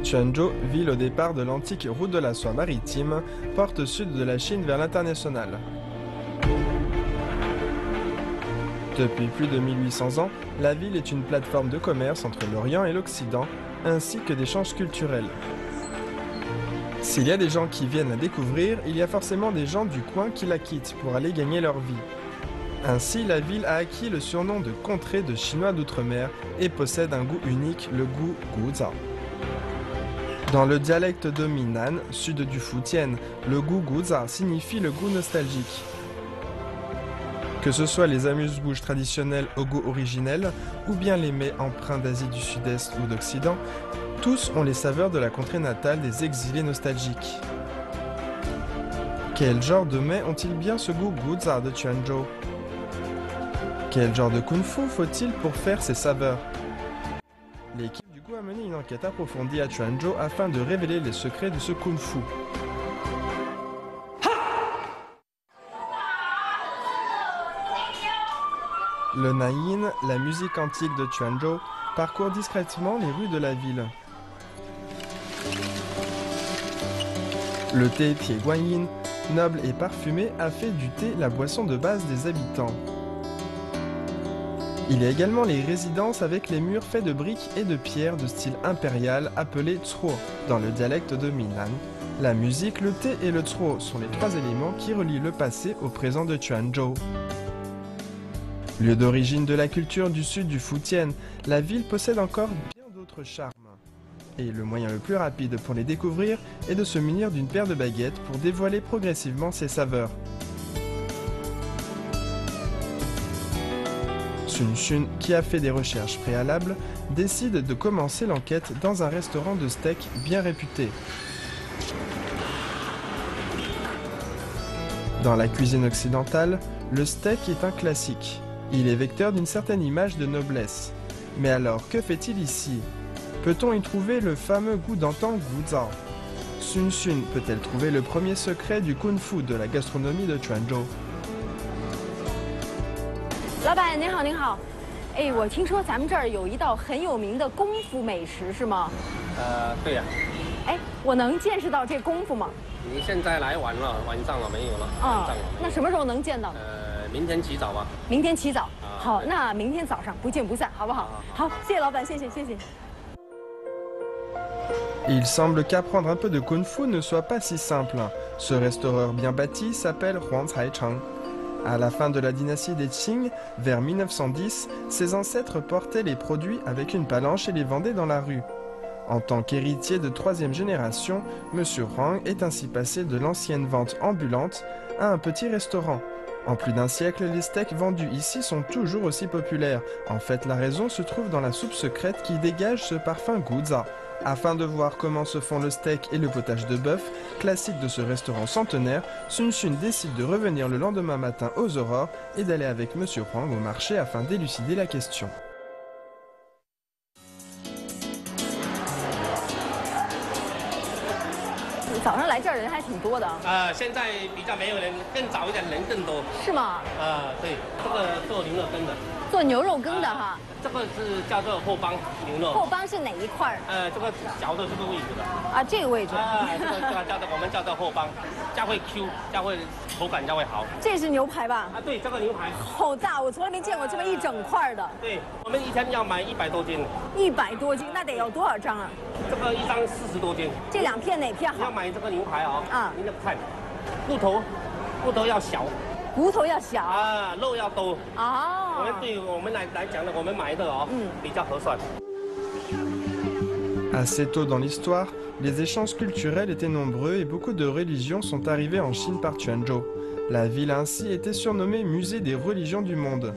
Quanzhou, ville au départ de l'antique route de la soie maritime, porte sud de la Chine vers l'international. Depuis plus de 1800 ans, la ville est une plateforme de commerce entre l'Orient et l'Occident, ainsi que d'échanges culturels. S'il y a des gens qui viennent la découvrir, il y a forcément des gens du coin qui la quittent pour aller gagner leur vie. Ainsi, la ville a acquis le surnom de contrée de Chinois d'outre-mer et possède un goût unique, le goût guza. Dans le dialecte de Minnan, sud du Fujian, le goût guza signifie le goût nostalgique. Que ce soit les amuse-bouches traditionnelles au goût originel, ou bien les mets empreints d'Asie du Sud-Est ou d'Occident, tous ont les saveurs de la contrée natale des exilés nostalgiques. Quel genre de mets ont-ils bien ce goût guza de Quanzhou? Quel genre de kung-fu faut-il pour faire ces saveurs? L'équipe du goût a mené une enquête approfondie à Quanzhou afin de révéler les secrets de ce kung-fu. Le Nayin, la musique antique de Quanzhou, parcourt discrètement les rues de la ville. Le thé Tie Guanyin, noble et parfumé, a fait du thé la boisson de base des habitants. Il y a également les résidences avec les murs faits de briques et de pierres de style impérial appelés Zhuo dans le dialecte de Minnan. La musique, le thé et le Zhuo sont les trois éléments qui relient le passé au présent de Quanzhou. Lieu d'origine de la culture du sud du Fujian, la ville possède encore bien d'autres charmes. Et le moyen le plus rapide pour les découvrir est de se munir d'une paire de baguettes pour dévoiler progressivement ses saveurs. Sun Xun, qui a fait des recherches préalables, décide de commencer l'enquête dans un restaurant de steak bien réputé. Dans la cuisine occidentale, le steak est un classique. Il est vecteur d'une certaine image de noblesse. Mais alors, que fait-il ici? Peut-on y trouver le fameux goût d'antan guza? Sun Xun peut-elle trouver le premier secret du kung-fu de la gastronomie de Quanzhou? 老板您好，您好，哎，我听说咱们这儿有一道很有名的功夫美食，是吗？对呀。哎，我能见识到这功夫吗？你现在来晚了，晚上了没有了？晚上了。那什么时候能见到？明天起早吧。明天起早。好，那明天早上不见不散，好不好？好，谢谢老板，谢谢，谢谢。 Il semble qu'apprendre un peu de kung-fu ne soit pas si simple. Ce restaureur bien bâti s'appelle Huang Caicheng. À la fin de la dynastie des Qing, vers 1910, ses ancêtres portaient les produits avec une palanche et les vendaient dans la rue. En tant qu'héritier de troisième génération, M. Huang est ainsi passé de l'ancienne vente ambulante à un petit restaurant. En plus d'un siècle, les steaks vendus ici sont toujours aussi populaires. En fait, la raison se trouve dans la soupe secrète qui dégage ce parfum guza. Afin de voir comment se font le steak et le potage de bœuf, classique de ce restaurant centenaire, Sun Xun décide de revenir le lendemain matin aux aurores et d'aller avec M. Huang au marché afin d'élucider la question. 早上来这儿人还挺多的。现在比较没有人，更早一点人更多。是吗？对，这个做牛肉羹的。做牛肉羹的哈。这个是叫做后帮牛肉。后帮是哪一块？这个嚼的这个位置的。啊，这个位置。这个叫做我们叫做后帮，这样会 Q， 这样会口感这样会好。这是牛排吧？对，这个牛排。好大，我从来没见过这么一整块的。对，我们一天要买100多斤。100多斤，那得有多少张啊？这个一张40多斤。这两片哪片好？要买这个牛排啊。您看，骨头要小。 骨头要小肉要多哦。我们对于我们来讲呢，我们买的比较合算。 Assez tôt dans l'histoire, les échanges culturels étaient nombreux et beaucoup de religions sont arrivées en Chine par Quanzhou. La ville a ainsi été surnommée Musée des religions du monde.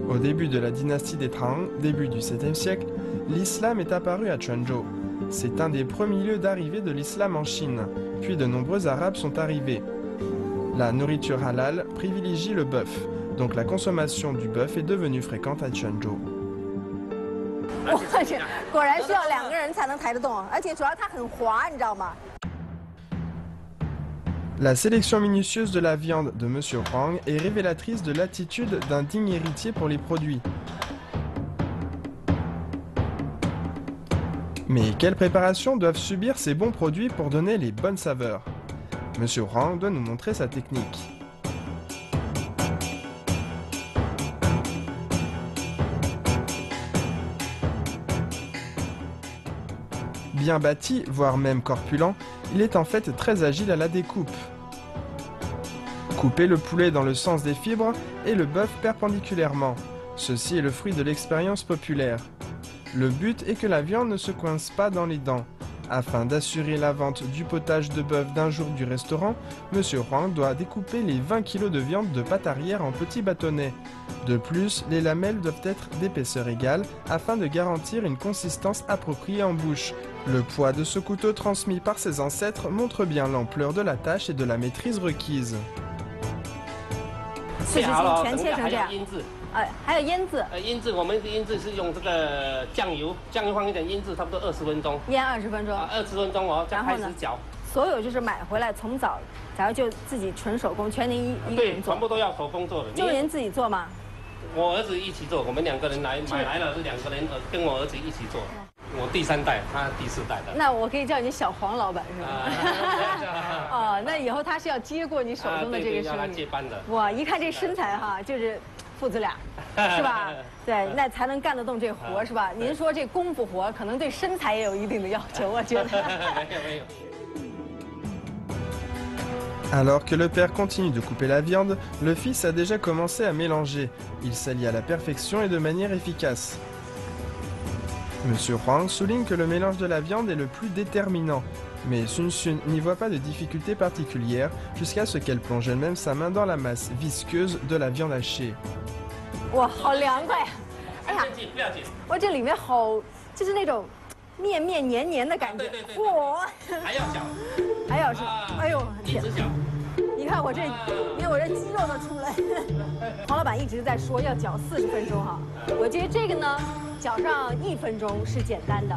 Au début de la dynastie des Tang, début du 7e siècle, l'islam est apparu à Quanzhou. C'est un des premiers lieux d'arrivée de l'islam en Chine, puis de nombreux Arabes sont arrivés. La nourriture halal privilégie le bœuf, donc la consommation du bœuf est devenue fréquente à Quanzhou. 我去，果然需要2个人才能抬得动，而且主要它很滑，你知道吗？ La sélection minutieuse de la viande de Monsieur Huang est révélatrice de l'attitude d'un digne héritier pour les produits. Mais quelles préparations doivent subir ces bons produits pour donner les bonnes saveurs? Monsieur Huang doit nous montrer sa technique. Bien bâti, voire même corpulent, il est en fait très agile à la découpe. Couper le poulet dans le sens des fibres et le bœuf perpendiculairement. Ceci est le fruit de l'expérience populaire. Le but est que la viande ne se coince pas dans les dents. Afin d'assurer la vente du potage de bœuf d'un jour du restaurant, Monsieur Huang doit découper les 20 kg de viande de pâte arrière en petits bâtonnets. De plus, les lamelles doivent être d'épaisseur égale afin de garantir une consistance appropriée en bouche. Le poids de ce couteau transmis par ses ancêtres montre bien l'ampleur de la tâche et de la maîtrise requise. 40斤全切成这样。 还有腌制。腌制我们的腌制是用这个酱油放一点，腌制差不多20分钟。腌20分钟。20分钟哦，再开始搅。所有就是买回来从早，然后就自己纯手工，全您一个人做。对，全部都要手工做的。就您自己做吗？我儿子一起做，我们2个人买来了，是2个人跟我儿子一起做。我第3代，他第4代的。那我可以叫你小黄老板是吧？哦，那以后他是要接过你手中的这个生意。接班的。哇，一看这身材哈，就是父子俩，是吧？对，那才能干得动这活是吧？您说这功夫活可能对身材也有一定的要求，我觉得。没有。 Alors que le père continue de couper la viande, le fils a déjà commencé à mélanger. Il s'allie à la perfection et de manière efficace. Monsieur Huang souligne que le mélange de la viande est le plus déterminant. Mais Sun Sun n'y voit pas de difficulté particulière jusqu'à ce qu'elle plonge elle-même sa main dans la masse visqueuse de la viande hachée. 哇，好凉快！哎呀，哇，这里面好，就是那种面黏黏的感觉。嚯！还要搅，还要是，哎呦，一直搅。你看我这，你看我这肌肉都出来。黄老板一直在说要搅40分钟哈，我觉得这个呢，搅上1分钟是简单的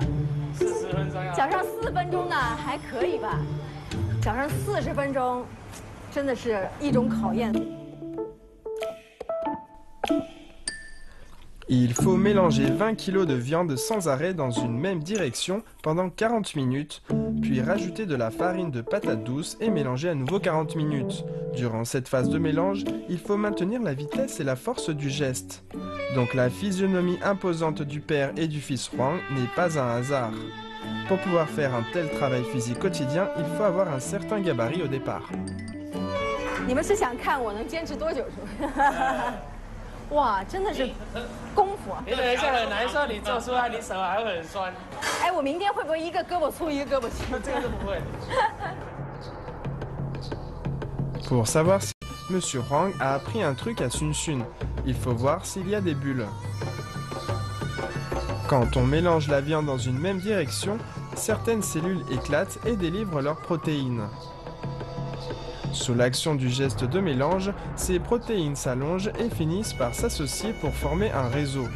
，40分钟搅上4分钟呢还可以吧，搅上40分钟，真的是一种考验。 Il faut mélanger 20 kg de viande sans arrêt dans une même direction pendant 40 minutes, puis rajouter de la farine de patate douce et mélanger à nouveau 40 minutes. Durant cette phase de mélange, il faut maintenir la vitesse et la force du geste. Donc la physionomie imposante du père et du fils Huang n'est pas un hasard. Pour pouvoir faire un tel travail physique quotidien, il faut avoir un certain gabarit au départ. 你们是想看我能坚持多久是吧？哇，真的是功夫啊！你等一下很难受，你做出来你手还会很酸。哎，我明天会不会一个胳膊粗一个胳膊细？这个是不会。Pour savoir si Monsieur Huang a appris un truc à Sun Sun, il faut voir s'il y a des bulles. Quand on mélange la viande dans une même direction, certaines cellules éclatent et délivrent leurs protéines. Sous l'action du geste de mélange, ces protéines s'allongent et finissent par s'associer pour former un réseau.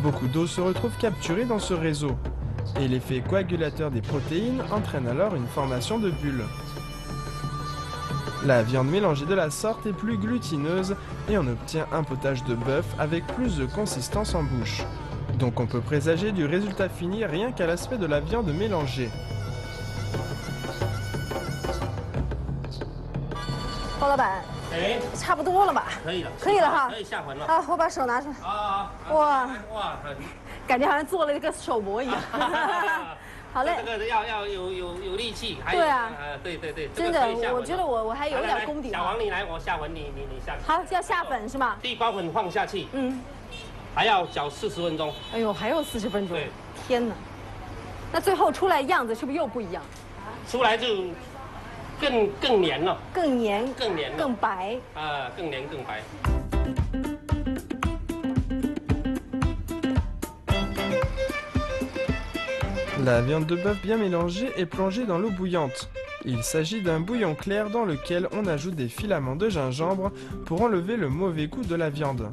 Beaucoup d'eau se retrouve capturée dans ce réseau, et l'effet coagulateur des protéines entraîne alors une formation de bulles. La viande mélangée de la sorte est plus glutineuse et on obtient un potage de bœuf avec plus de consistance en bouche. Donc on peut présager du résultat fini rien qu'à l'aspect de la viande mélangée. 包老板，哎，差不多了吧？可以了，可以了哈。可以下魂了。好，我把手拿出来。啊，哇哇，感觉好像做了一个手模一样。好嘞。这个要有力气，还有对啊，对，真的，我觉得我还有点功底。小王，你来，我下魂，你下。好，要下粉是吗？地瓜粉放下去，还要搅40分钟。哎呦，还要40分钟。对，天哪！那最后出来样子是不是又不一样？出来就更黏了，更黏，更白啊，更黏更白。La viande de bœuf bien mélangée est plongée dans l'eau bouillante. Il s'agit d'un bouillon clair dans lequel on ajoute des filaments de gingembre pour enlever le mauvais goût de la viande.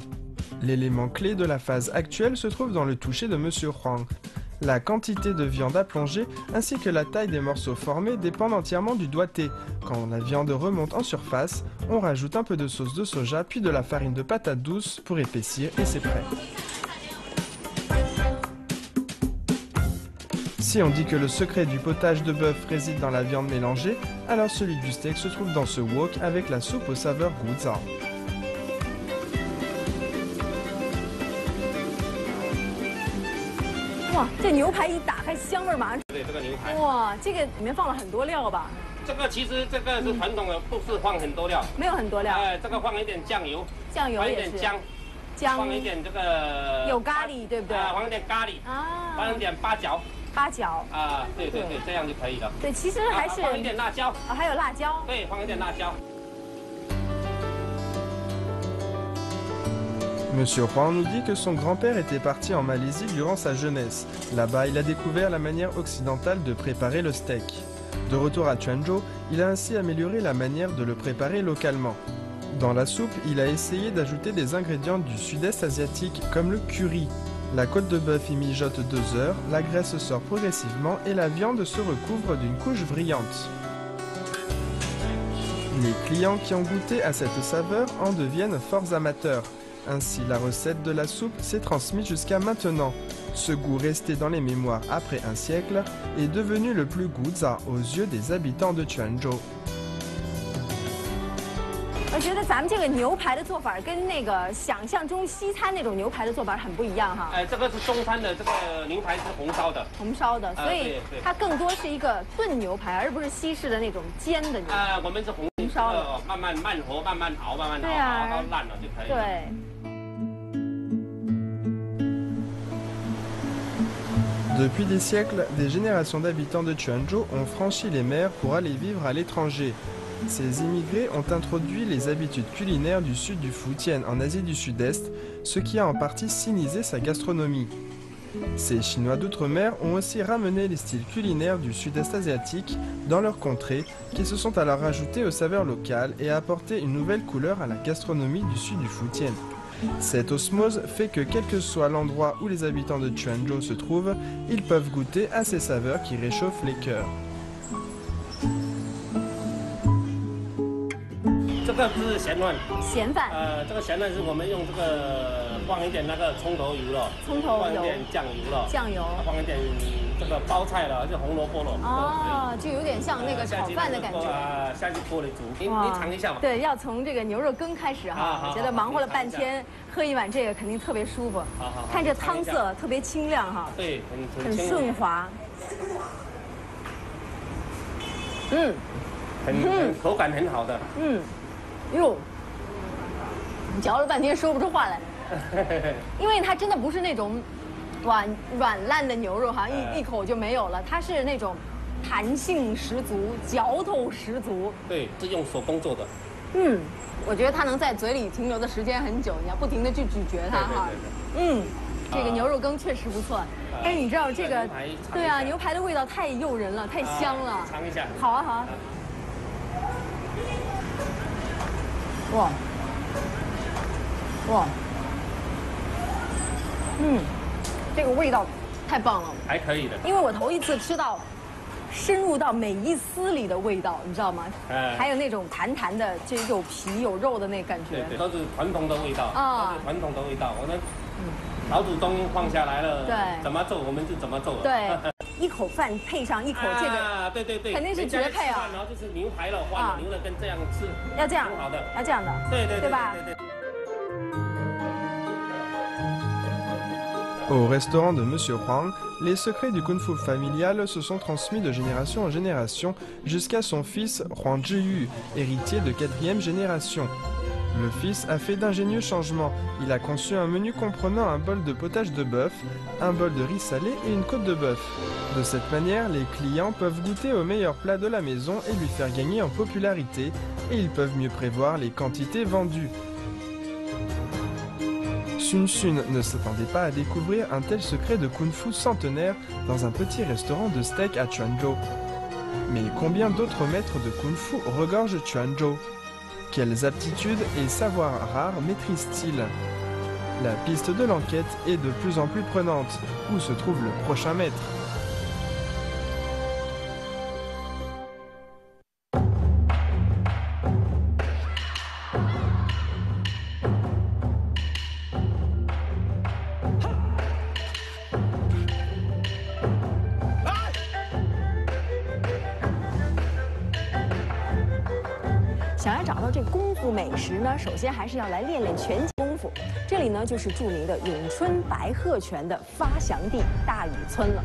L'élément clé de la phase actuelle se trouve dans le toucher de Monsieur Huang. La quantité de viande à plonger ainsi que la taille des morceaux formés dépendent entièrement du doigté. Quand la viande remonte en surface, on rajoute un peu de sauce de soja puis de la farine de patate douce pour épaissir et c'est prêt. Si on dit que le secret du potage de bœuf réside dans la viande mélangée, alors celui du steak se trouve dans ce wok avec la soupe aux saveurs guzhao. Wow, 这牛排一打开，香味马上。对，这个牛排。哇，这个里面放了很多料吧？这个其实这个是传统的，不是放很多料。没有很多料。这个放一点酱油，酱油也是。姜，放一点这个。有咖喱，对不对？放一点咖喱。啊。放一点八角。八角。啊，对，这样就可以了。对，其实还是。放一点辣椒。啊，还有辣椒。对，放一点辣椒。 Monsieur Huang nous dit que son grand-père était parti en Malaisie durant sa jeunesse. Là-bas, il a découvert la manière occidentale de préparer le steak. De retour à Quanzhou, il a ainsi amélioré la manière de le préparer localement. Dans la soupe, il a essayé d'ajouter des ingrédients du sud-est asiatique comme le curry. La côte de bœuf y mijote 2 heures, la graisse sort progressivement et la viande se recouvre d'une couche brillante. Les clients qui ont goûté à cette saveur en deviennent forts amateurs. Ainsi, la recette de la soupe s'est transmise jusqu'à maintenant. Ce goût resté dans les mémoires après un siècle est devenu le plus guzhao aux yeux des habitants de Quanzhou. 我觉得咱们这个牛排的做法跟那个想象中西餐那种牛排的做法很不一样哈。这个是中餐的，这个牛排是红烧的。红烧的，所以它更多是一个炖牛排，而不是西式的那种煎的牛排。我们是红烧的，慢火，慢慢熬，慢慢熬，熬到烂了就可以了。对。 Depuis des siècles, des générations d'habitants de Quanzhou ont franchi les mers pour aller vivre à l'étranger. Ces immigrés ont introduit les habitudes culinaires du sud du Fujian en Asie du Sud-Est, ce qui a en partie sinisé sa gastronomie. Ces Chinois d'outre-mer ont aussi ramené les styles culinaires du sud-est asiatique dans leur contrée, qui se sont alors rajoutés aux saveurs locales et apporté une nouvelle couleur à la gastronomie du sud du Fujian. Cette osmose fait que quel que soit l'endroit où les habitants de Quanzhou se trouvent, ils peuvent goûter à ces saveurs qui réchauffent les cœurs. 这个是咸饭。咸饭。这个咸饭是我们用这个放一点那个葱头油了，放一点酱油了，放一点这个包菜了，就红萝卜了。哦，就有点像那个炒饭的感觉。下去锅里煮，你尝一下嘛。对，要从这个牛肉羹开始哈。我觉得忙活了半天，喝一碗这个肯定特别舒服。好。看这汤色特别清亮哈。对，很顺滑。嗯。很口感很好的。嗯。 哟，嚼了半天说不出话来，因为它真的不是那种软烂的牛肉哈，一口就没有了，它是那种弹性十足、嚼头十足。对，是用手工做的。嗯，我觉得它能在嘴里停留的时间很久，你要不停的去咀嚼它哈。嗯，这个牛肉羹确实不错，但是你知道这个，对啊，牛排的味道太诱人了，太香了。尝一下。好啊，好啊。 哇，哇，这个味道太棒了，还可以的。因为我头一次吃到深入到每一丝里的味道，你知道吗？还有那种弹弹的，就有皮有肉的那感觉。对，都是传统的味道啊，都是传统的味道。我们老祖宗放下来了，对，怎么做我们就怎么做。对，一口饭配上一口这个，对，肯定是绝配啊。然后就是牛排了，换牛肉跟这样吃，要这样，挺好的，要这样的，对吧？ Au restaurant de Monsieur Huang, les secrets du kung-fu familial se sont transmis de génération en génération jusqu'à son fils Huang Zhiyu, héritier de 4e génération. Le fils a fait d'ingénieux changements. Il a conçu un menu comprenant un bol de potage de bœuf, un bol de riz salé et une côte de bœuf. De cette manière, les clients peuvent goûter aux meilleurs plats de la maison et lui faire gagner en popularité, et ils peuvent mieux prévoir les quantités vendues. Sun Sun ne s'attendait pas à découvrir un tel secret de kung-fu centenaire dans un petit restaurant de steak à Quanzhou. Mais combien d'autres maîtres de Kung-Fu regorgent Quanzhou? Quelles aptitudes et savoirs rares maîtrisent-ils? La piste de l'enquête est de plus en plus prenante. Où se trouve le prochain maître?想要找到这功夫美食呢，首先还是要来练练拳击功夫。这里呢就是著名的咏春白鹤拳的发祥地大禹村了。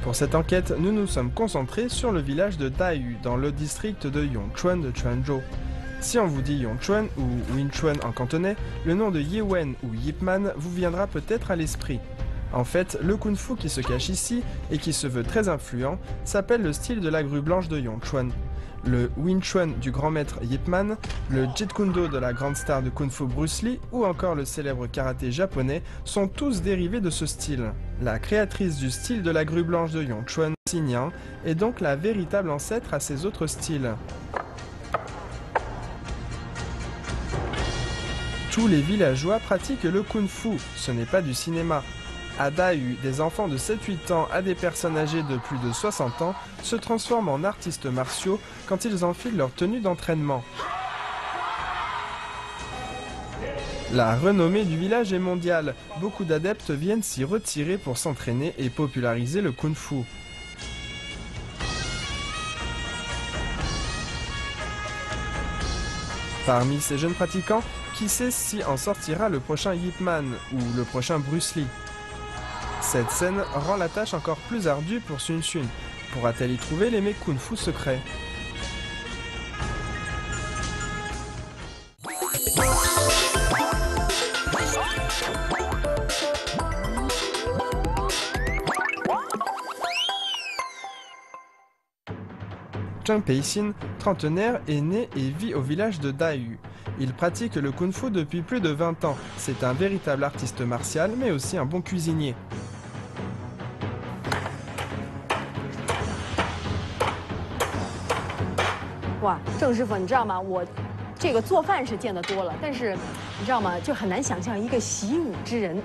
Pour cette enquête, nous nous sommes concentrés sur le village de Dayu, dans le district de Yongchuan de Quanzhou. Si on vous dit Yongchuan ou Winchuan en cantonais, le nom de Ye-Wen ou Yip Man vous viendra peut-être à l'esprit. En fait, le kung-fu qui se cache ici, et qui se veut très influent, s'appelle le style de la grue blanche de Yongchuan. Le Wing Chun du grand maître Yip Man, le Jeet Kune Do de la grande star de Kung Fu Bruce Lee ou encore le célèbre karaté japonais sont tous dérivés de ce style. La créatrice du style de la grue blanche de Yongchuan, Xi Niang, est donc la véritable ancêtre à ces autres styles. Tous les villageois pratiquent le Kung Fu, ce n'est pas du cinéma. À Dayu, des enfants de 7-8 ans à des personnes âgées de plus de 60 ans se transforment en artistes martiaux quand ils enfilent leur tenue d'entraînement. La renommée du village est mondiale. Beaucoup d'adeptes viennent s'y retirer pour s'entraîner et populariser le Kung Fu. Parmi ces jeunes pratiquants, qui sait si en sortira le prochain Yip Man ou le prochain Bruce Lee? Cette scène rend la tâche encore plus ardue pour Sun Xun. Pourra-t-elle y trouver les Kung Fu secrets? Zheng Peixin, trentenaire, est né et vit au village de Dayu. Il pratique le Kung Fu depuis plus de 20 ans. C'est un véritable artiste martial, mais aussi un bon cuisinier. Wow, 郑师傅，你知道吗？我这个做饭是见得多了，但是你知道吗？就很难想象一个习武之人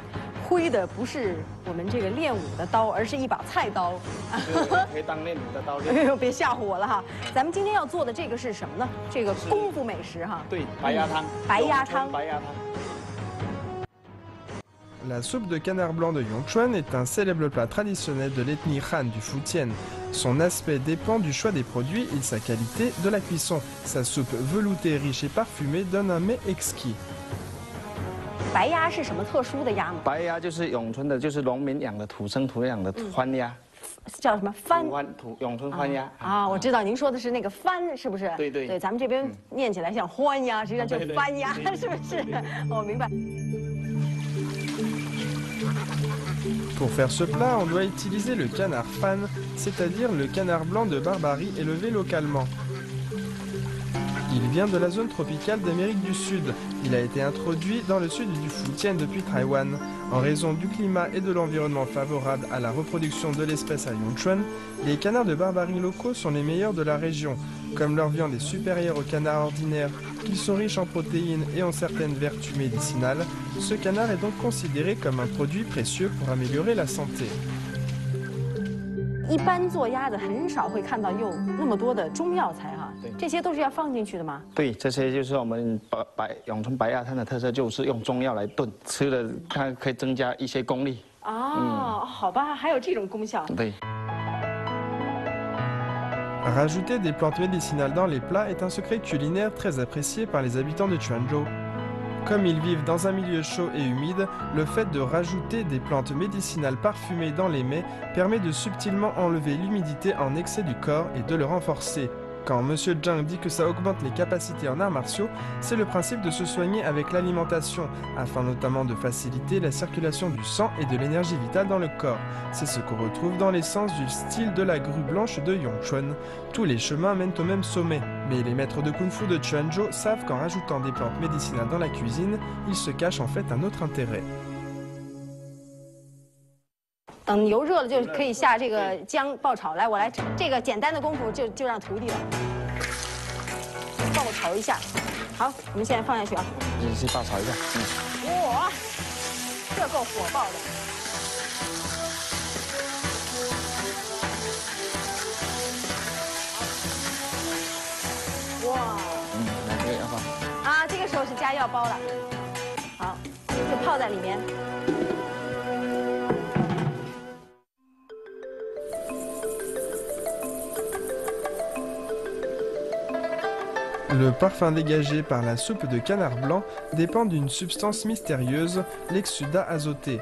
挥的不是我们这个练武的刀，而是一把菜刀。可以当练武的刀哎呦，别吓唬我了哈！咱们今天要做的这个是什么呢？这个功夫美食哈。对，白鸭汤。白鸭汤。白鸭汤。 La soupe de canard blanc de Yongchuan est un célèbre plat traditionnel de l'ethnie Han du Fujian. Son aspect dépend du choix des produits et de sa qualité de la cuisson. Sa soupe veloutée, riche et parfumée donne un mets exquis. 白鸭是什么特殊的鸭吗？白鸭就是咏春的，就是农民养的土生土养的番鸭。叫什么番？咏春番鸭啊，我知道，您说的是那个番，是不是？对对。对，咱们这边念起来像欢鸭，实际上就是番鸭，是不是？我明白。 Pour faire ce plat, on doit utiliser le canard fan, c'est-à-dire le canard blanc de Barbarie élevé localement. Il vient de la zone tropicale d'Amérique du Sud. Il a été introduit dans le sud du Fujian depuis Taïwan. En raison du climat et de l'environnement favorable à la reproduction de l'espèce à Yongchuan, les canards de Barbarie locaux sont les meilleurs de la région. Comme leur viande est supérieure aux canards ordinaires, qu'ils sont riches en protéines et ont certaines vertus médicinales, ce canard est donc considéré comme un produit précieux pour améliorer la santé. 一般做鸭子很少会看到用那么多的中药材哈，这些都是要放进去的吗？对，这些就是我们咏春白鸭汤的特色，就是用中药来炖，吃了它可以增加一些功力。哦，好吧，还有这种功效。对。 Rajouter des plantes médicinales dans les plats est un secret culinaire très apprécié par les habitants de Quanzhou. Comme ils vivent dans un milieu chaud et humide, le fait de rajouter des plantes médicinales parfumées dans les mets permet de subtilement enlever l'humidité en excès du corps et de le renforcer. Quand Monsieur Zheng dit que ça augmente les capacités en arts martiaux, c'est le principe de se soigner avec l'alimentation, afin notamment de faciliter la circulation du sang et de l'énergie vitale dans le corps. C'est ce qu'on retrouve dans l'essence du style de la grue blanche de Yongchuan. Tous les chemins mènent au même sommet, mais les maîtres de kung-fu de Quanzhou savent qu'en rajoutant des plantes médicinales dans la cuisine, il se cache en fait un autre intérêt. 等油热了就可以下这个姜爆炒。来，我来这个简单的功夫就让徒弟了，爆炒一下。好，我们现在放下去啊。先爆炒一下。哇，这够火爆的。哇。来这个要放。啊，这个时候是加药包了。好，就泡在里面。 Le parfum dégagé par la soupe de canard blanc dépend d'une substance mystérieuse, l'exsudat azoté.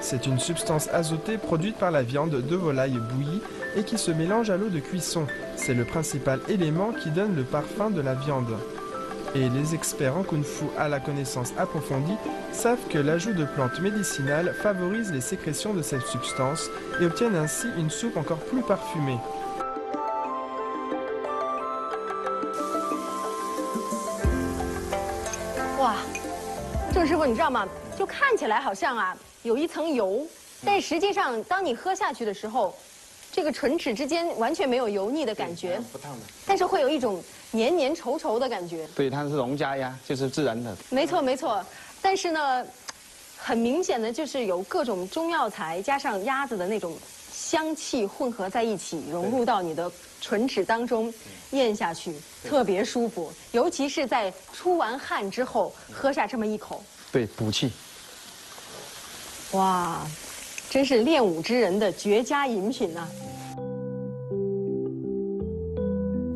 C'est une substance azotée produite par la viande de volaille bouillie et qui se mélange à l'eau de cuisson. C'est le principal élément qui donne le parfum de la viande. Et les experts en kung-fu à la connaissance approfondie savent que l'ajout de plantes médicinales favorise les sécrétions de cette substance et obtiennent ainsi une soupe encore plus parfumée. 哇，郑师傅，你知道吗？就看起来好像啊有一层油，但实际上当你喝下去的时候，这个唇齿之间完全没有油腻的感觉，不烫的，但是会有一种黏黏稠稠的感觉。对，它是农家鸭，就是自然的。没错没错，但是呢，很明显的就是有各种中药材加上鸭子的那种香气混合在一起，融入到你的唇齿当中。 咽下去特别舒服，尤其是在出完汗之后喝下这么一口，对，补气。哇，真是练武之人的绝佳饮品啊！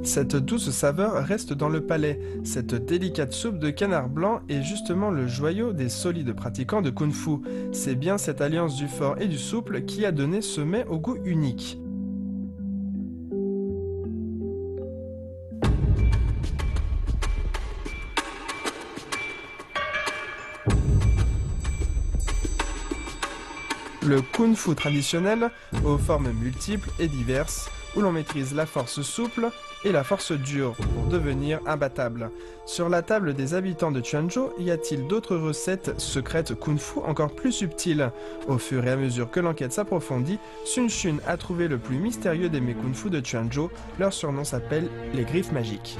Cette douce saveur reste dans le palais. Cette délicate soupe de canard blanc est justement le joyau des solides pratiquants de kung-fu. C'est bien cette alliance du fort et du souple qui a donné ce mets au goût unique. Le kung-fu traditionnel, aux formes multiples et diverses, où l'on maîtrise la force souple et la force dure pour devenir imbattable. Sur la table des habitants de Quanzhou, y a-t-il d'autres recettes secrètes kung-fu encore plus subtiles? Au fur et à mesure que l'enquête s'approfondit, Sun Xun a trouvé le plus mystérieux des mets kung-fu de Quanzhou. Leur surnom s'appelle les griffes magiques.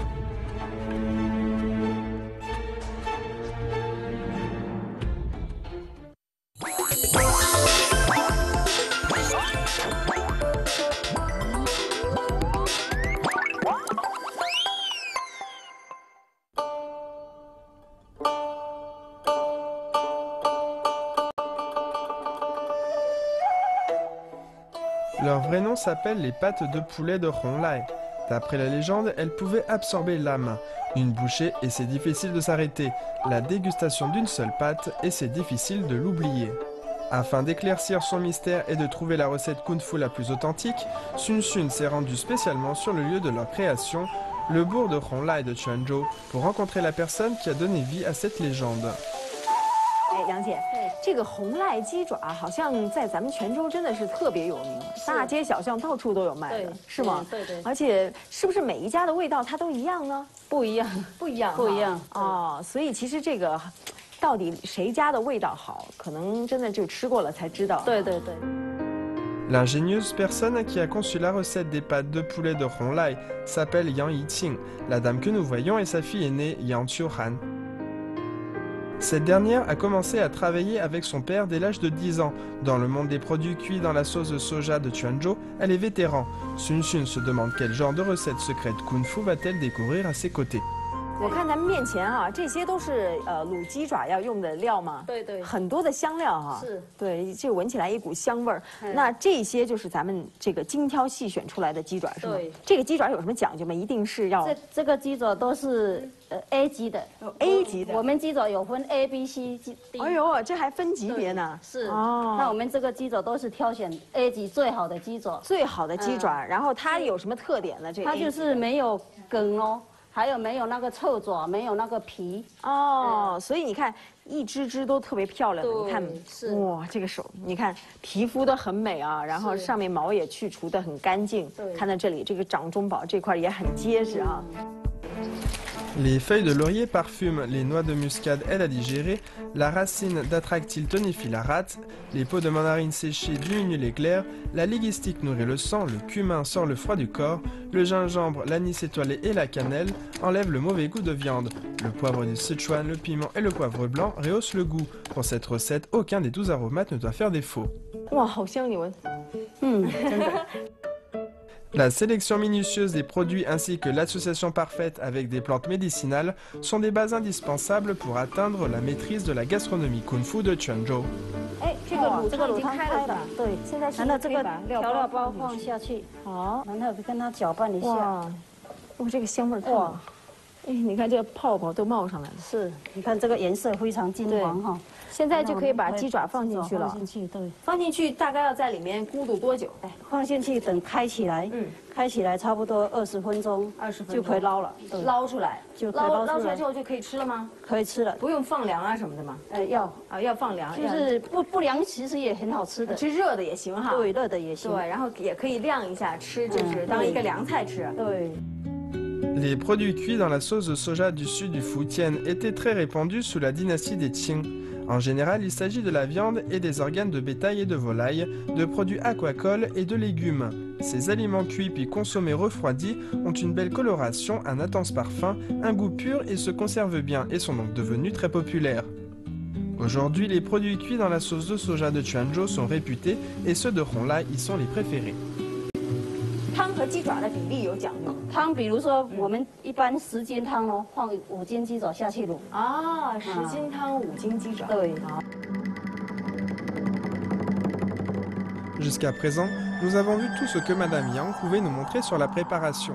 Leur vrai nom s'appelle les pattes de poulet de Honglai. D'après la légende, elles pouvaient absorber l'âme. Une bouchée et c'est difficile de s'arrêter. La dégustation d'une seule pâte et c'est difficile de l'oublier. Afin d'éclaircir son mystère et de trouver la recette kung-fu la plus authentique, Sun Xun s'est rendu spécialement sur le lieu de leur création, le bourg de Honglai de Quanzhou, pour rencontrer la personne qui a donné vie à cette légende. 杨姐，这个红赖鸡爪好像在咱们泉州真的是特别有名，大街小巷到处都有卖的，是吗？对对。而且是不是每一家的味道它都一样呢？不一样，不一样，不一样哦。所以其实这个到底谁家的味道好，可能真的就吃过了才知道。对对对。 L'ingénieuse personne qui a conçu la recette des pâtes de poulet de Honglai s'appelle Yang Yiqing. La dame que nous voyons est sa fille aînée Yang Qiuhan. Cette dernière a commencé à travailler avec son père dès l'âge de 10 ans. Dans le monde des produits cuits dans la sauce de soja de Quanzhou, elle est vétéran. Sun Xun se demande quel genre de recette secrète kung-fu va-t-elle découvrir à ses côtés. 我看咱们面前啊，这些都是卤鸡爪要用的料吗？对对，很多的香料哈。是。对，这闻起来一股香味儿。那这些就是咱们这个精挑细选出来的鸡爪是吗？对。这个鸡爪有什么讲究吗？一定是要这个鸡爪都是A 级的。A 级的。我们鸡爪有分 A、B、C、D。哎呦，这还分级别呢。是。哦。那我们这个鸡爪都是挑选 A 级最好的鸡爪。最好的鸡爪，然后它有什么特点呢？这个它就是没有梗哦。还有没有那个臭爪，没有那个皮哦，所以你看一只只都特别漂亮，你看哇，这个手你看皮肤都很美啊，然后上面毛也去除的很干净，看到这里这个掌中宝这块也很结实啊。Les feuilles de laurier parfument, les noix de muscade aident à digérer, la racine d'atractyle tonifie la rate, les peaux de mandarine séchées diminuent les glaires, la ligistique nourrit le sang, le cumin sort le froid du corps, le gingembre, l'anis étoilé et la cannelle enlèvent le mauvais goût de viande. Le poivre du Sichuan, le piment et le poivre blanc rehaussent le goût. Pour cette recette, aucun des 12 aromates ne doit faire défaut. Wow, 好香，你闻。真的。La sélection minutieuse des produits ainsi que l'association parfaite avec des plantes médicinales sont des bases indispensables pour atteindre la maîtrise de la gastronomie kung-fu de Quanzhou. 哎，这个卤汤开了，对，现在然后这个调料包放下去，好，然后跟它搅拌一下。哇，这个香味太好。哎，你看这个泡泡都冒上来了。是，你看这个颜色非常金黄哈。现在就可以把鸡爪放进去了。放进去，对。放进去大概要在里面咕嘟多久？哎，放进去等开起来，开起来差不多20分钟，20分钟就可以捞了。捞出来，就可以捞出来之后就可以吃了吗？可以吃了，不用放凉啊什么的吗？要放凉，就是不凉其实也很好吃的，吃热的也行哈。对，热的也行。对，然后也可以晾一下吃，就是当一个凉菜吃。对。Les produits cuits dans la sauce de soja du sud du Fujian étaient très répandus sous la dynastie des Qing. En général, il s'agit de la viande et des organes de bétail et de volaille, de produits aquacoles et de légumes. Ces aliments cuits puis consommés refroidis ont une belle coloration, un intense parfum, un goût pur et se conservent bien et sont donc devenus très populaires. Aujourd'hui, les produits cuits dans la sauce de soja de Quanzhou sont réputés et ceux de Honglai y sont les préférés. 汤和鸡爪的比例有讲究。汤，比如说我们一般10斤汤哦，放5斤鸡爪下去卤。啊，10斤汤5斤鸡爪。对。Jusqu'à présent, nous avons vu tout ce que Madame Yang pouvait nous montrer sur la préparation.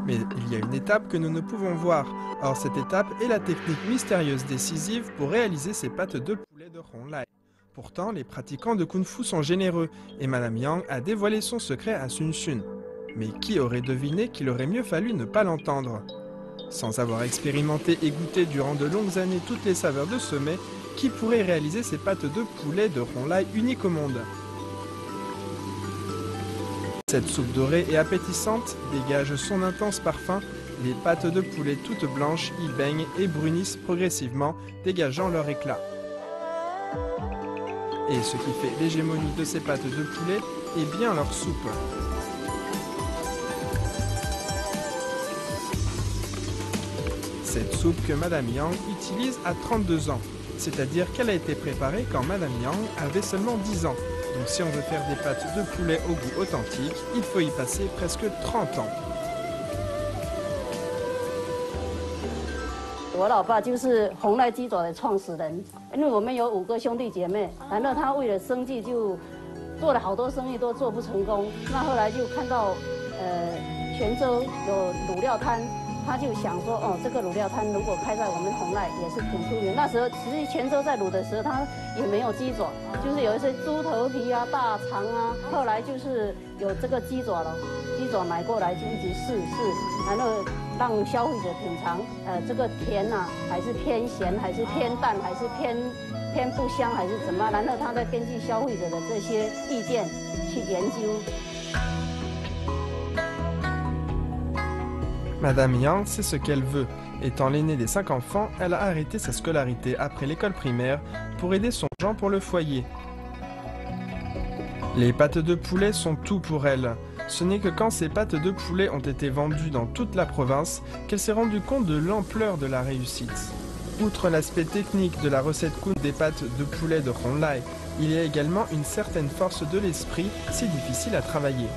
Mais il y a une étape que nous ne pouvons voir. Or, cette étape est la technique mystérieuse décisive pour réaliser ces pâtes de poulet de Honglai. Pourtant, les pratiquants de Kung-Fu sont généreux et Madame Yang a dévoilé son secret à Sun Xun. Mais qui aurait deviné qu'il aurait mieux fallu ne pas l'entendre? Sans avoir expérimenté et goûté durant de longues années toutes les saveurs de ce mets, qui pourrait réaliser ces pâtes de poulet de Honglai uniques au monde? Cette soupe dorée et appétissante dégage son intense parfum. Les pâtes de poulet toutes blanches y baignent et brunissent progressivement, dégageant leur éclat. Et ce qui fait l'hégémonie de ces pâtes de poulet est bien leur soupe. Cette soupe que Madame Yang utilise à 32 ans, c'est-à-dire qu'elle a été préparée quand Madame Yang avait seulement 10 ans. Donc si on veut faire des pâtes de poulet au goût authentique, il faut y passer presque 30 ans. 我老爸就是红赖鸡爪的创始人，因为我们有5个兄弟姐妹，然后他为了生计就做了好多生意都做不成功，那后来就看到泉州有卤料摊。 他就想说，哦，这个卤料摊如果开在我们红赖也是挺出名。那时候其实泉州在卤的时候，他也没有鸡爪，就是有一些猪头皮啊、大肠啊。后来就是有这个鸡爪了，鸡爪买过来就一直试，然后让消费者品尝，这个甜啊，还是偏咸，还是偏淡，还是偏不香，还是怎么？然后他再根据消费者的这些意见去研究。 Madame Yang sait ce qu'elle veut. Étant l'aînée des 5 enfants, elle a arrêté sa scolarité après l'école primaire pour aider son gens pour le foyer. Les pâtes de poulet sont tout pour elle. Ce n'est que quand ces pâtes de poulet ont été vendues dans toute la province qu'elle s'est rendue compte de l'ampleur de la réussite. Outre l'aspect technique de la recette Kun des pâtes de poulet de Honglai, il y a également une certaine force de l'esprit, si difficile à travailler.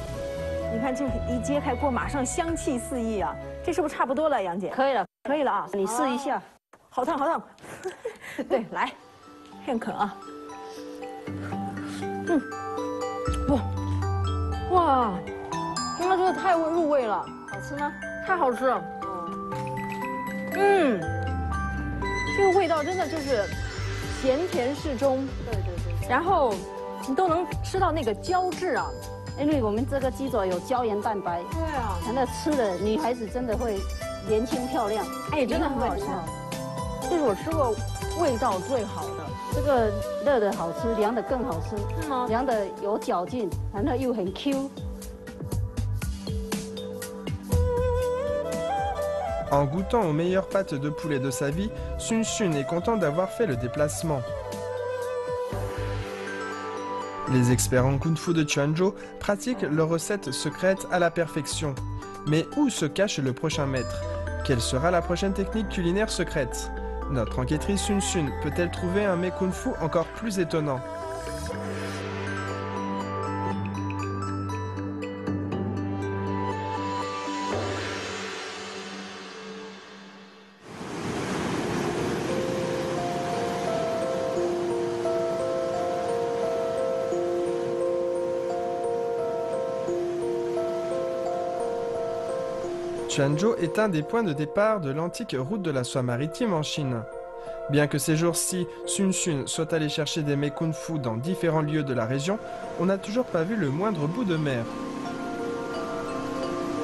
你看这一揭开锅，马上香气四溢啊！这是不是差不多了，杨姐？可以了。可以了啊，你试一下。好烫，好烫。对，来，片啃啊。哇，那真的太入味了，好吃吗？太好吃了。这个味道真的就是咸甜适中。对。然后你都能吃到那个胶质啊，因为我们这个鸡爪有胶原蛋白。对啊，那吃的女孩子真的会年轻漂亮。哎，真的很好吃。这是我吃过味道最好的。这个热的好吃，凉的更好吃。是吗？凉的有嚼劲，然后又很 Q。En goûtant aux meilleures pâtes de poulet de sa vie, Sun Sun est content d'avoir fait le déplacement. Les experts en kung-fu de Quanzhou pratiquent leurs recettes secrètes à la perfection. Mais où se cache le prochain maître? Quelle sera la prochaine technique culinaire secrète? Notre enquêtrice Sun Sun peut-elle trouver un mets kung-fu encore plus étonnant? Quanzhou est un des points de départ de l'antique route de la soie maritime en Chine. Bien que ces jours-ci, Sun Sun soit allé chercher des mets kung-fu dans différents lieux de la région, on n'a toujours pas vu le moindre bout de mer.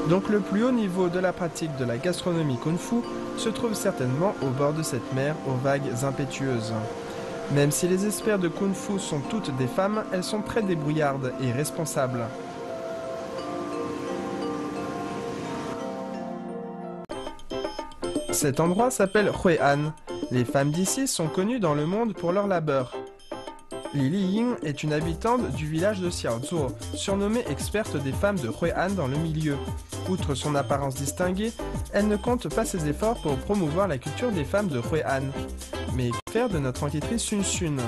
Donc le plus haut niveau de la pratique de la gastronomie kung-fu se trouve certainement au bord de cette mer aux vagues impétueuses. Même si les experts de kung-fu sont toutes des femmes, elles sont très débrouillardes et responsables. Cet endroit s'appelle Hui'an. Les femmes d'ici sont connues dans le monde pour leur labeur. Li Liying est une habitante du village de Xiaozuo, surnommée experte des femmes de Hui'an dans le milieu. Outre son apparence distinguée, elle ne compte pas ses efforts pour promouvoir la culture des femmes de Hui'an. Mais que faire de notre enquêtrice Sun Sun?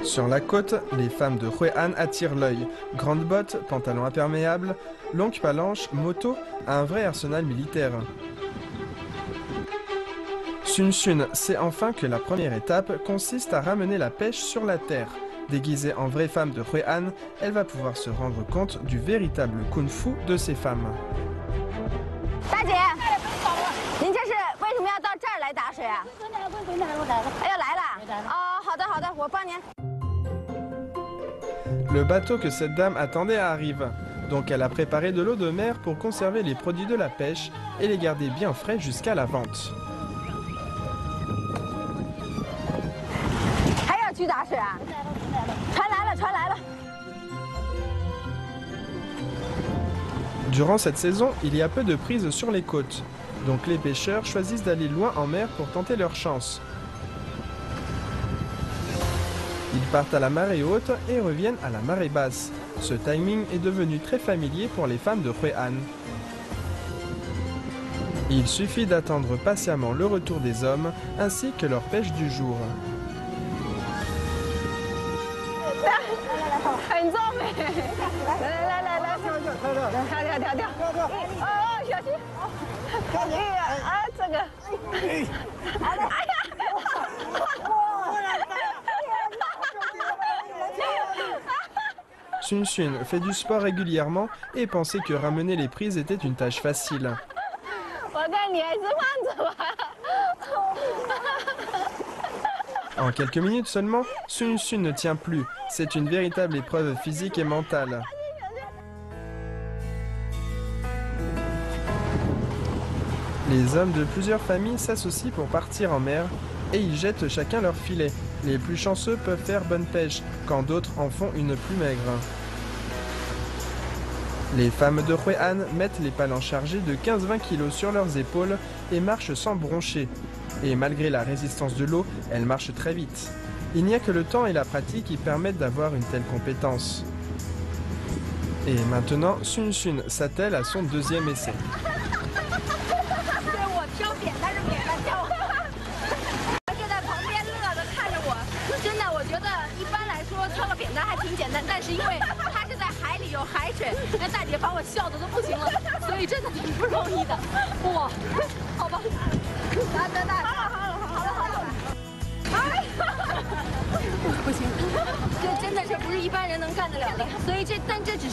Sur la côte, les femmes de Hui'an attirent l'œil. Grandes bottes, pantalons imperméables, longues palanches, motos, un vrai arsenal militaire. Sun Sun sait enfin que la première étape consiste à ramener la pêche sur la terre. Déguisée en vraie femme de Hui'an, elle va pouvoir se rendre compte du véritable kung-fu de ces femmes. 大姐，您这是为什么要到这儿来打水啊？哎呀，来了。哦，好的好的，我帮您。 Le bateau que cette dame attendait arrive. Donc elle a préparé de l'eau de mer pour conserver les produits de la pêche et les garder bien frais jusqu'à la vente. 还要去打水啊？船来了，船来了。 Durant cette saison, il y a peu de prises sur les côtes. Donc les pêcheurs choisissent d'aller loin en mer pour tenter leur chance. Ils partent à la marée haute et reviennent à la marée basse. Ce timing est devenu très familier pour les femmes de Hui'an. Il suffit d'attendre patiemment le retour des hommes ainsi que leur pêche du jour. 很壮美，来，跳，哦，小心，这个，哎呀，Sun Sun fait du sport régulièrement et pensait que ramener les prises était une tâche facile. En quelques minutes seulement, Sun Sun ne tient plus. C'est une véritable épreuve physique et mentale. Les hommes de plusieurs familles s'associent pour partir en mer et ils jettent chacun leur filet. Les plus chanceux peuvent faire bonne pêche, quand d'autres en font une plus maigre. Les femmes de Hui'an mettent les palans chargés de 15-20 kg sur leurs épaules et marchent sans broncher. Et malgré la résistance de l'eau, elles marchent très vite. Il n'y a que le temps et la pratique qui permettent d'avoir une telle compétence. Et maintenant, Sun Sun s'attelle à son deuxième essai.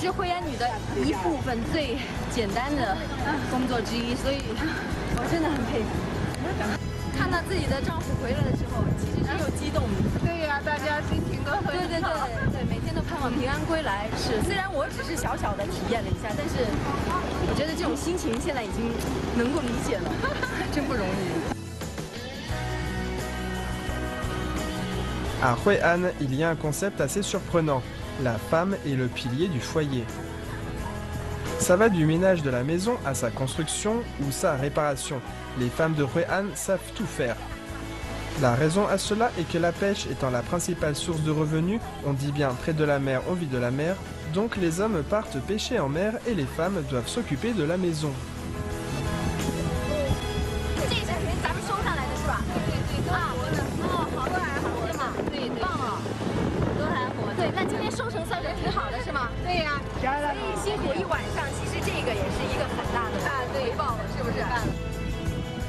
是惠安女的一部分最简单的工作之一，所以我真的很佩服。看到自己的丈夫回来的时候，其实是又激动的。对呀，大家心情都很好。对，每天都盼望平安归来。是，虽然我只是小小的体验了一下，但是我觉得这种心情现在已经能够理解了，真不容易。À Huai'an, il y a un concept assez surprenant. La femme est le pilier du foyer. Ça va du ménage de la maison à sa construction ou sa réparation. Les femmes de Huai'an savent tout faire. La raison à cela est que la pêche étant la principale source de revenus, on dit bien près de la mer, on vit de la mer, donc les hommes partent pêcher en mer et les femmes doivent s'occuper de la maison.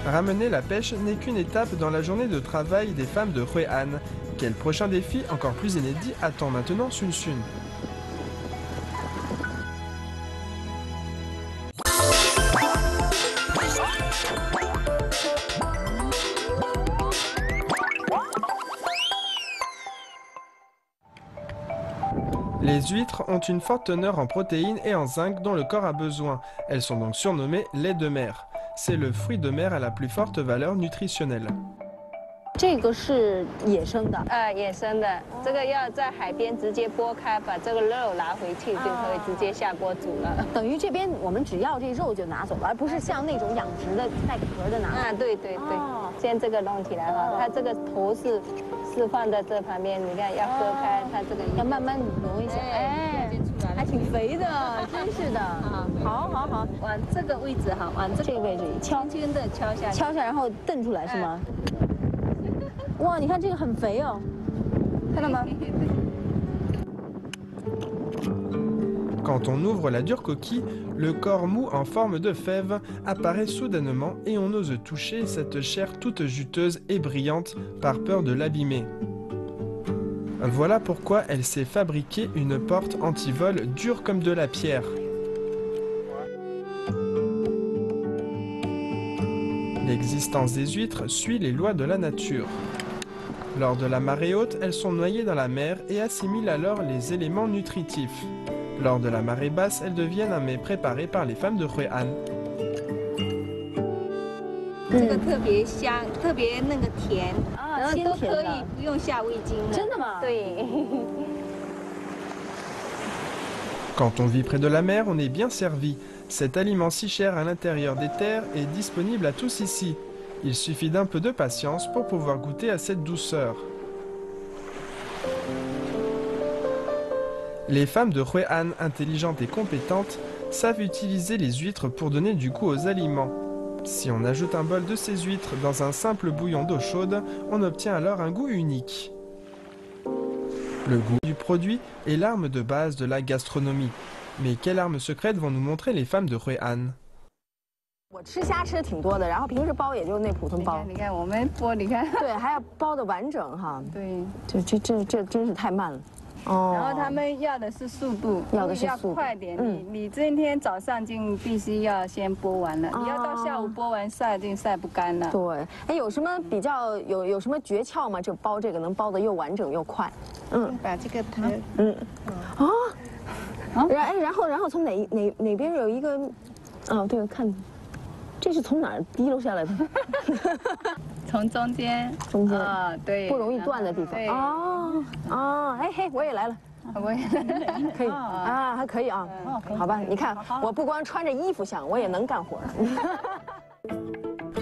Ramener la pêche n'est qu'une étape dans la journée de travail des femmes de Huai'an. Quel prochain défi encore plus inédit attend maintenant Sun Sun? Les huîtres ont une forte teneur en protéines et en zinc dont le corps a besoin. Elles sont donc surnommées lait de mer. C'est le fruit de mer à la plus forte valeur nutritionnelle. 这个是野生的，野生的，这个要在海边直接剥开，把这个肉拿回去就可以直接下锅煮了。等于这边我们只要这肉就拿走了，而不是像那种养殖的带壳的拿。对。先这个弄起来哈，它这个头是放在这旁边，你看要割开，它这个要慢慢挪一下。还挺肥的，真是的。好，往这个位置哈，往这个位置轻轻的敲下，然后蹬出来是吗？哇，你看这个很肥哦，看到吗？ Quand on ouvre la dure coquille, le corps mou en forme de fève apparaît soudainement et on ose toucher cette chair toute juteuse et brillante par peur de l'abîmer. Voilà pourquoi elle s'est fabriquée une porte anti-vol dure comme de la pierre. L'existence des huîtres suit les lois de la nature. Lors de la marée haute, elles sont noyées dans la mer et assimilent alors les éléments nutritifs. Lors de la marée basse, elles deviennent un mets préparé par les femmes de Huai'an. 这个特别香，特别那个甜，然后都可以不用下味精了。真的吗？对。Quand on vit près de la mer, on est bien servi. Cet aliment si cher à l'intérieur des terres est disponible à tous ici. Il suffit d'un peu de patience pour pouvoir goûter à cette douceur. Les femmes de Huai'an, intelligentes et compétentes, savent utiliser les huîtres pour donner du goût aux aliments. Si on ajoute un bol de ces huîtres dans un simple bouillon d'eau chaude, on obtient alors un goût unique. Le goût du produit est l'arme de base de la gastronomie. Mais quelle arme secrète vont nous montrer les femmes de Huai'an? 我吃虾吃的挺多的，然后平时包也就那普通包。你看我们剥，你看。对，还要包的完整哈。对。这真是太慢了。 然后他们要的是速度，要快点。你今天早上就必须要先剥完了，你要到下午剥完晒就晒不干了。对，哎，有什么比较有什么诀窍吗？就包这个能包的又完整又快。把这个然后从哪边有一个，对，看，这是从哪儿滴溜下来的？从中间啊，对，不容易断的地方。嘿，我也来了，我也可以啊，还可以啊，好吧，你看，我不光穿着衣服像，我也能干活。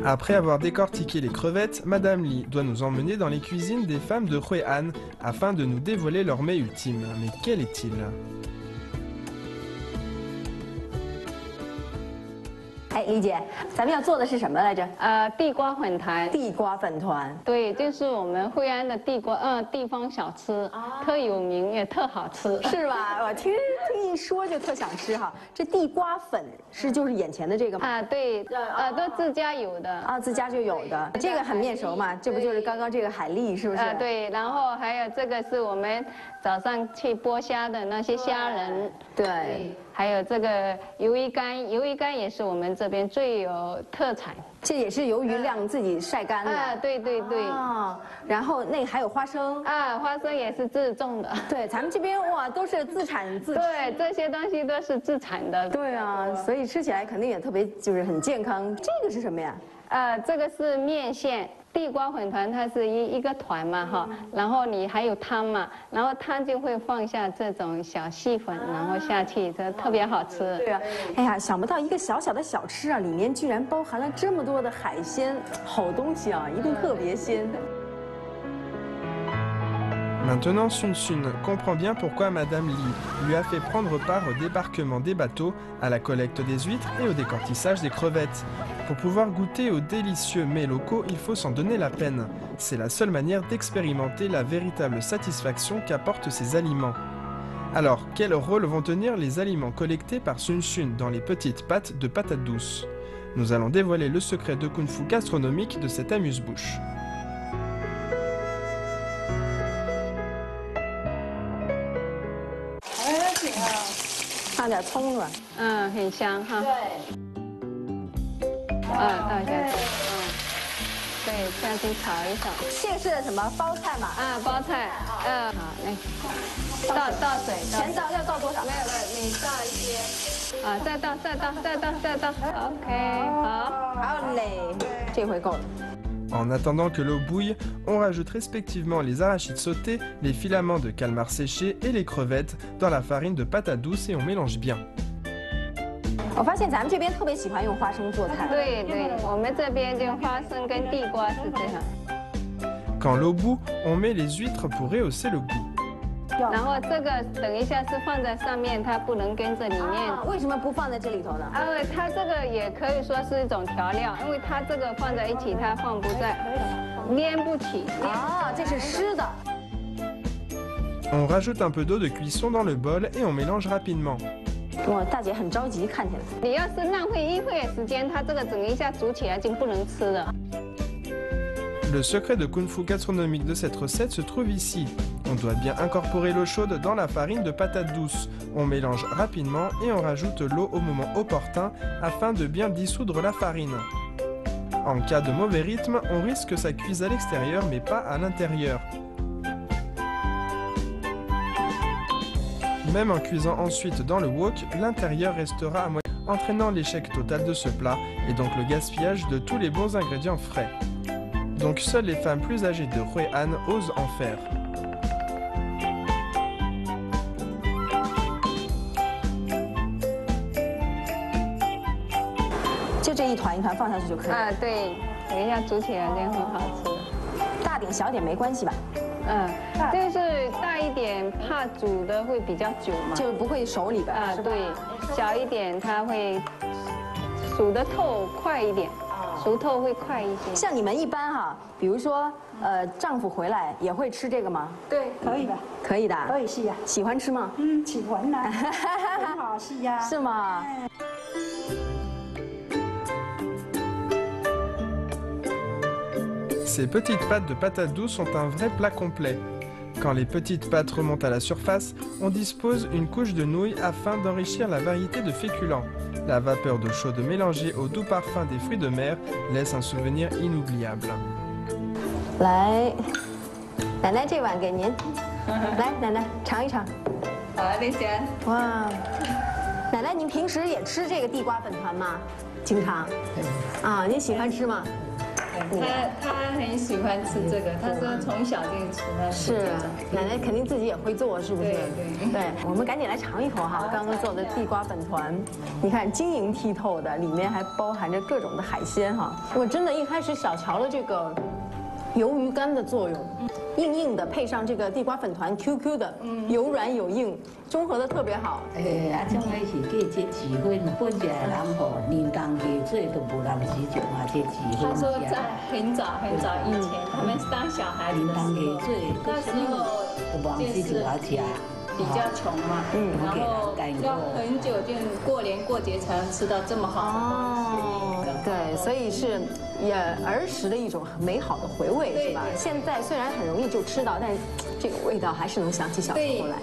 Après avoir décortiqué les crevettes, Madame Li doit nous emmener dans les cuisines des femmes de Huai'an afin de nous dévoiler leur mets ultime. Mais quel est-il? 李姐，咱们要做的是什么来着？地瓜粉团。地瓜粉团。对，就是我们惠安的地方小吃，特有名也特好吃，是吧？我听一说就特想吃哈。这地瓜粉是就是眼前的这个吗？对，都自家有的。啊，自家就有的。这个很面熟嘛，这不就是刚刚这个海蛎是不是？对，然后还有这个是我们早上去剥虾的那些虾仁。对。还有这个鱿鱼干，鱿鱼干也是我们这边最有特产。这也是鱿鱼晾自己晒干的。对对对。啊，然后那还有花生。花生也是自种的。对，咱们这边哇都是自产自吃。对，这些东西都是自产的。对啊，所以吃起来肯定也特别就是很健康。这个是什么呀？这个是面线。地瓜粉团它是一个团嘛哈，然后你还有汤嘛，然后汤就会放下这种小细粉，然后下去，这特别好吃。对啊，哎呀，想不到一个小小的小吃啊，里面居然包含了这么多的海鲜，好东西啊，一定特别鲜。Maintenant, Sun Sun comprend bien pourquoi Madame Li lui a fait prendre part au débarquement des bateaux, à la collecte des huîtres et au décortissage des crevettes. Pour pouvoir goûter aux délicieux mets locaux, il faut s'en donner la peine. C'est la seule manière d'expérimenter la véritable satisfaction qu'apportent ces aliments. Alors, quel rôle vont tenir les aliments collectés par Sun Sun dans les petites pâtes de patates douces? Nous allons dévoiler le secret de kung-fu gastronomique de cette amuse-bouche. 放点葱了，很香哈。对。倒下去，对，下去炒一炒。这个是什么包菜嘛？包菜。好，来，倒水。全倒要倒多少？没有，你倒一些。再倒。OK， 好嘞，这回够了。En attendant que l'eau bouille, on rajoute respectivement les arachides sautés, les filaments de calmar séchés et les crevettes dans la farine de patates douces et on mélange bien. 我发现咱们这边特别喜欢用花生做菜。对，我们这边就花生跟地瓜是这样。Quand l'eau bout, on met les huîtres pour rehausser le goût. 然后这个等一下是放在上面，它不能跟着里面。为什么不放在这里头呢？它这个也可以说是一种调料，因为它这个放在一起，它放不在，粘不起。这是湿的。On rajoute un peu d'eau de cuisson dans le bol et on mélange rapidement. 哇，大姐很着急，看起来。你要是浪费一会儿时间，它这个整一下煮起来就不能吃了。Le secret de kung-fu gastronomique de cette recette se trouve ici. On doit bien incorporer l'eau chaude dans la farine de patates douces. On mélange rapidement et on rajoute l'eau au moment opportun afin de bien dissoudre la farine. En cas de mauvais rythme, on risque que ça cuise à l'extérieur mais pas à l'intérieur. Même en cuisant ensuite dans le wok, l'intérieur restera à moitié, entraînant l'échec total de ce plat et donc le gaspillage de tous les bons ingrédients frais. Donc seules les femmes plus âgées de Hui'an osent en faire. 就这一团一团放下去就可以了。对，等一下煮起来就很好吃。大点小点没关系吧？就是大一点，怕煮的会比较久嘛，就不会熟里边。对，小一点它会煮的透快一点，熟透会快一些。像你们一般哈，比如说丈夫回来也会吃这个吗？对，可以的。可以的。可以是呀。喜欢吃吗？喜欢啦。很好是呀。是吗？Ces petites pâtes de patates douces sont un vrai plat complet. Quand les petites pâtes remontent à la surface, on dispose une couche de nouilles afin d'enrichir la variété de féculents. La vapeur d'eau chaude mélangée au doux parfum des fruits de mer laisse un souvenir inoubliable. 来，奶奶这碗给您。来，奶奶尝一尝。好，李姐。哇，奶奶您平时也吃这个地瓜粉团吗？经常。啊，您喜欢吃吗？他很喜欢吃这个，他说从小就吃的。是，奶奶肯定自己也会做，是不是？对，我们赶紧来尝一口哈，刚刚做的地瓜粉团，你看晶莹剔透的，里面还包含着各种的海鲜哈。我真的一开始小瞧了这个鱿鱼干的作用，硬硬的，配上这个地瓜粉团 ，QQ 的，有软有硬，中和的特别好。种的是叫这智慧，本地的人吼，人工下做都无人使用啊，这智慧。他说在很早很早以前，他们当小孩子的时候，那时候就是比较穷嘛，然后要很久，就过年过节才能吃到这么好的东西。对，所以是也儿时的一种美好的回味，是吧？现在虽然很容易就吃到，但这个味道还是能想起小时候来。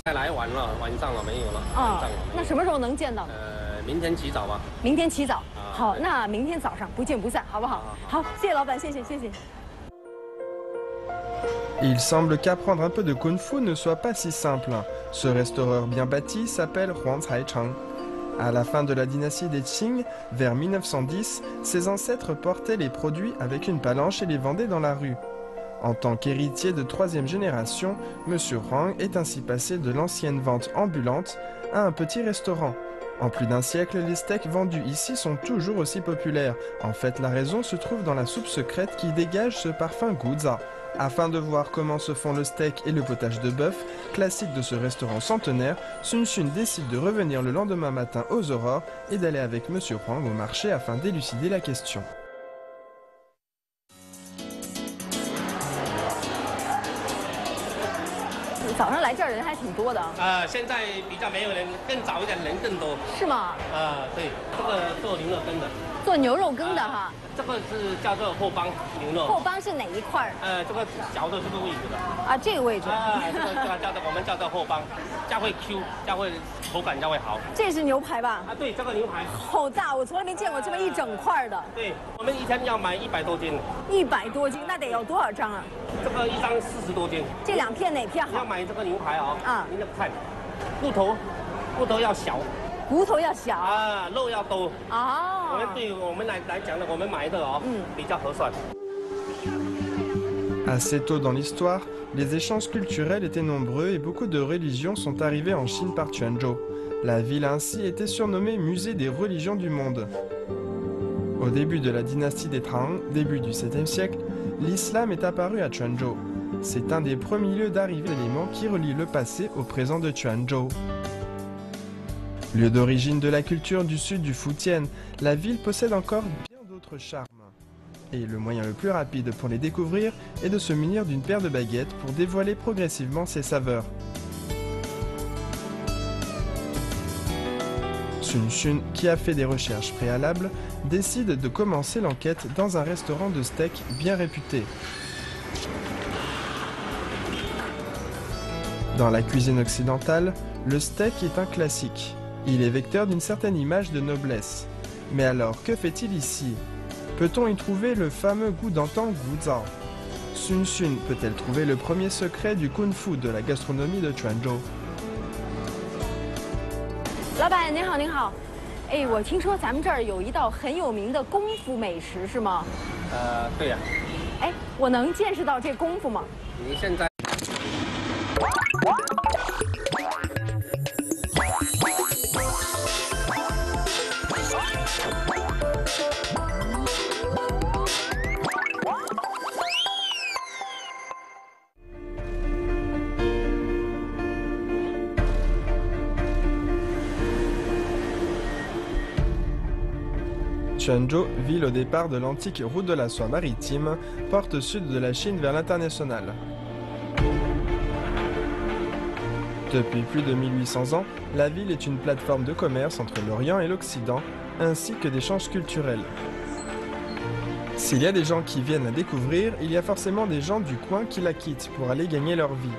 再来晚了，晚上了没有了。啊，那什么时候能见到？明天起早吧。明天起早。好，那明天早上不见不散，好不好？好，谢谢老板，谢谢谢谢。Il semble qu'apprendre un peu de kung-fu ne soit pas si simple. Ce restaureur bien bâti s'appelle Huang Caichang. À la fin de la dynastie des Qing, vers 1910, ses ancêtres portaient les produits avec une palanche et les vendaient dans la rue. En tant qu'héritier de troisième génération, M. Huang est ainsi passé de l'ancienne vente ambulante à un petit restaurant. En plus d'un siècle, les steaks vendus ici sont toujours aussi populaires. En fait, la raison se trouve dans la soupe secrète qui dégage ce parfum guza. Afin de voir comment se font le steak et le potage de bœuf, classique de ce restaurant centenaire, Sun Xun décide de revenir le lendemain matin aux aurores et d'aller avec M. Huang au marché afin d'élucider la question. 早上来这儿人还挺多的啊。现在比较没有人，更早一点人更多。是吗？对，这个做牛肉羹的。做牛肉羹的哈。这个是叫做后帮牛肉。后帮是哪一块？这个嚼的这个位置的。啊，这个位置。这个我们叫做后帮，这样会 Q， 这样会口感这样会好。这是牛排吧？对，这个牛排。好大，我从来没见过这么一整块的。对，我们一天要买100多斤。100多斤，那得有多少张啊？这个一张40多斤。这2片哪片好？要买这个牛排啊。您看，骨头要小。骨头要小肉要多对我们来讲呢，我们买的比较合算。Assez tôt dans l'histoire, les échanges culturels étaient nombreux et beaucoup de religions sont arrivées en Chine par Quanzhou. La ville a ainsi été surnommée Musée des religions du monde. Au début de la dynastie des Tang, début du 7e siècle, l'islam est apparu à Quanzhou. C'est un des premiers lieux d'arrivée d'éléments qui relient le passé au présent de Quanzhou. Lieu d'origine de la culture du sud du Fujian, la ville possède encore bien d'autres charmes. Et le moyen le plus rapide pour les découvrir est de se munir d'une paire de baguettes pour dévoiler progressivement ses saveurs. Sun Xun, qui a fait des recherches préalables, décide de commencer l'enquête dans un restaurant de steak bien réputé. Dans la cuisine occidentale, le steak est un classique. Il est vecteur d'une certaine image de noblesse. Mais alors, que fait-il ici? Peut-on y trouver le fameux goût d'antan guza? Sun Xun peut-elle trouver le premier secret du kung-fu de la gastronomie de Quanzhou? 老板您好，您好。哎，我听说咱们这儿有一道很有名的功夫美食，是吗？对呀。哎，我能见识到这功夫吗？你现在。Quanzhou, ville au départ de l'antique route de la soie maritime, porte sud de la Chine vers l'international. Depuis plus de 1800 ans, la ville est une plateforme de commerce entre l'Orient et l'Occident, ainsi que d'échanges culturels. S'il y a des gens qui viennent la découvrir, il y a forcément des gens du coin qui la quittent pour aller gagner leur vie.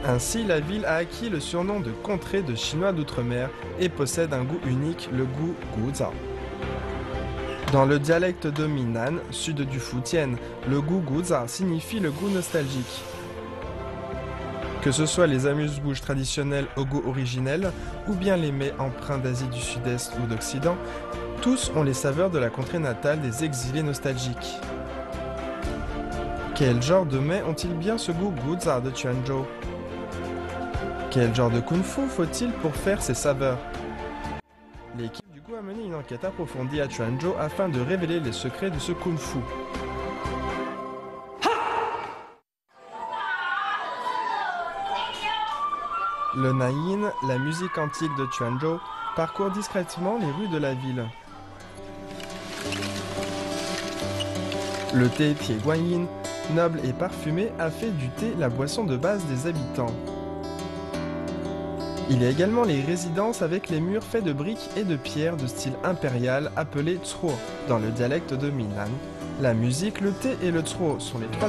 Ainsi, la ville a acquis le surnom de contrée de Chinois d'outre-mer et possède un goût unique, le goût guza. Dans le dialecte de Minnan, sud du Fujian, le goût guza signifie le goût nostalgique. Que ce soit les amuse-bouches traditionnels au goût originel ou bien les mets empreints d'Asie du Sud-Est ou d'Occident, tous ont les saveurs de la contrée natale des exilés nostalgiques. Quel genre de mets ont-ils bien ce goût guza de Quanzhou? Quel genre de kung-fu faut-il pour faire ces saveurs? L'équipe du goût a mené une enquête approfondie à Quanzhou afin de révéler les secrets de ce kung-fu. Le Nayin, la musique antique de Quanzhou, parcourt discrètement les rues de la ville. Le thé Tie Guanyin, noble et parfumé, a fait du thé la boisson de base des habitants. Il y a également les résidences avec les murs faits de briques et de pierres de style impérial appelés Zhuo dans le dialecte de Minnan. La musique, le thé et le Zhuo sont les trois